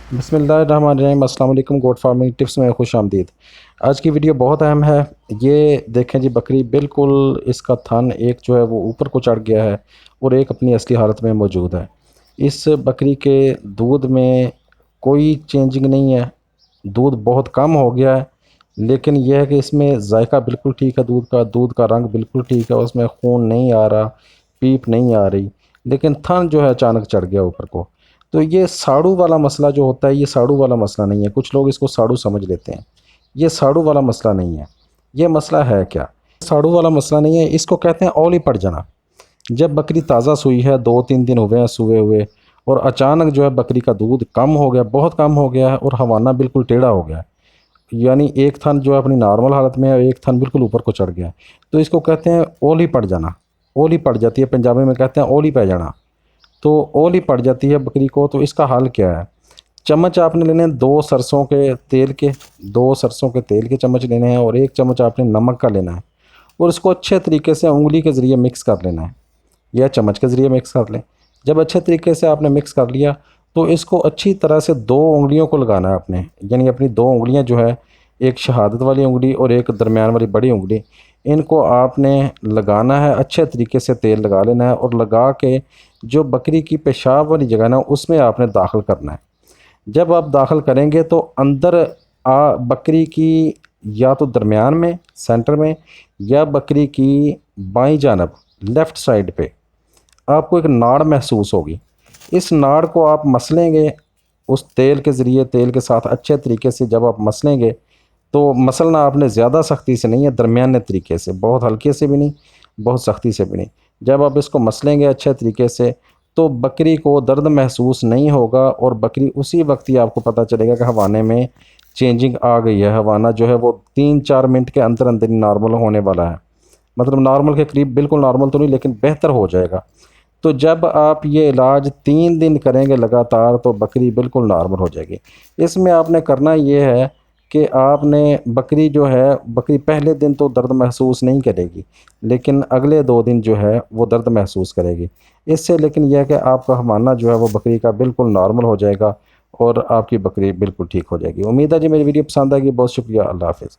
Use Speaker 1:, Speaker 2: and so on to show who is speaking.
Speaker 1: बिस्मिल्लाहिर्रहमानिर्रहीम। अस्सलाम वालेकुम। गोट फार्मिंग टिप्स में खुश आमदीद। आज की वीडियो बहुत अहम है। ये देखें जी, बकरी बिल्कुल इसका थन एक जो है वो ऊपर को चढ़ गया है और एक अपनी असली हालत में मौजूद है। इस बकरी के दूध में कोई चेंजिंग नहीं है, दूध बहुत कम हो गया है, लेकिन यह है कि इसमें जायका बिल्कुल ठीक है, दूध का रंग बिल्कुल ठीक है, उसमें खून नहीं आ रहा, पीप नहीं आ रही, लेकिन थन जो है अचानक चढ़ गया ऊपर को। तो ये साड़ू वाला मसला जो होता है, ये साड़ू वाला मसला नहीं है। कुछ लोग इसको साड़ू समझ लेते हैं। ये साड़ू वाला मसला नहीं है। ये मसला है क्या? साड़ू वाला मसला नहीं है, इसको कहते हैं औली पड़ जाना। जब बकरी ताज़ा सूई है, 2-3 दिन हुए हैं सूए हुए, और अचानक जो है बकरी का दूध कम हो गया, बहुत कम हो गया है, और हवाना बिल्कुल टेढ़ा हो गया है, यानी एक थन जो है अपनी नॉर्मल हालत में है, एक थन बिल्कुल ऊपर को चढ़ गया है, तो इसको कहते हैं ओली पड़ जाना। ओली पड़ जाती है, पंजाबी में कहते हैं ओली पै जाना। तो ओली पड़ जाती है बकरी को, तो इसका हल क्या है? चम्मच आपने लेने हैं दो सरसों के तेल के चम्मच लेने हैं, और एक चम्मच आपने नमक का लेना है, और इसको अच्छे तरीके से उंगली के ज़रिए मिक्स कर लेना है, या चम्मच के ज़रिए मिक्स कर लें। जब अच्छे तरीके से आपने मिक्स कर लिया, तो इसको अच्छी तरह से दो उंगलियों को लगाना है आपने, यानी अपनी दो उंगलियां जो है, एक शहादत वाली उंगली और एक दरमियान वाली बड़ी उंगली, इनको आपने लगाना है, अच्छे तरीके से तेल लगा लेना है, और लगा के जो बकरी की पेशाब वाली जगह ना, उसमें आपने दाखिल करना है। जब आप दाखिल करेंगे तो अंदर बकरी की या तो दरमियान में, सेंटर में, या बकरी की बाईं जानब, लेफ़्ट साइड पे आपको एक नाड़ महसूस होगी। इस नाड़ को आप मसलेंगे उस तेल के ज़रिए, तेल के साथ अच्छे तरीके से जब आप मसलेंगे, तो मसलना आपने ज़्यादा सख्ती से नहीं है, दरमियाने तरीके से, बहुत हल्के से भी नहीं, बहुत सख्ती से भी नहीं। जब आप इसको मसलेंगे अच्छे तरीके से, तो बकरी को दर्द महसूस नहीं होगा, और बकरी उसी वक्त ही आपको पता चलेगा कि हवाने में चेंजिंग आ गई है। हवाना जो है वो 3-4 मिनट के अंदर अंदर ही नॉर्मल होने वाला है, मतलब नॉर्मल के करीब, बिल्कुल नॉर्मल तो नहीं लेकिन बेहतर हो जाएगा। तो जब आप ये इलाज 3 दिन करेंगे लगातार, तो बकरी बिल्कुल नॉर्मल हो जाएगी। इसमें आपने करना ये है कि आपने बकरी जो है, बकरी पहले दिन तो दर्द महसूस नहीं करेगी, लेकिन अगले 2 दिन जो है वो दर्द महसूस करेगी। इससे लेकिन यह है कि आपका हवाना जो है वो बकरी का बिल्कुल नॉर्मल हो जाएगा, और आपकी बकरी बिल्कुल ठीक हो जाएगी। उम्मीद है जी मेरी वीडियो पसंद आएगी। बहुत शुक्रिया। अल्लाह हाफ़िज़।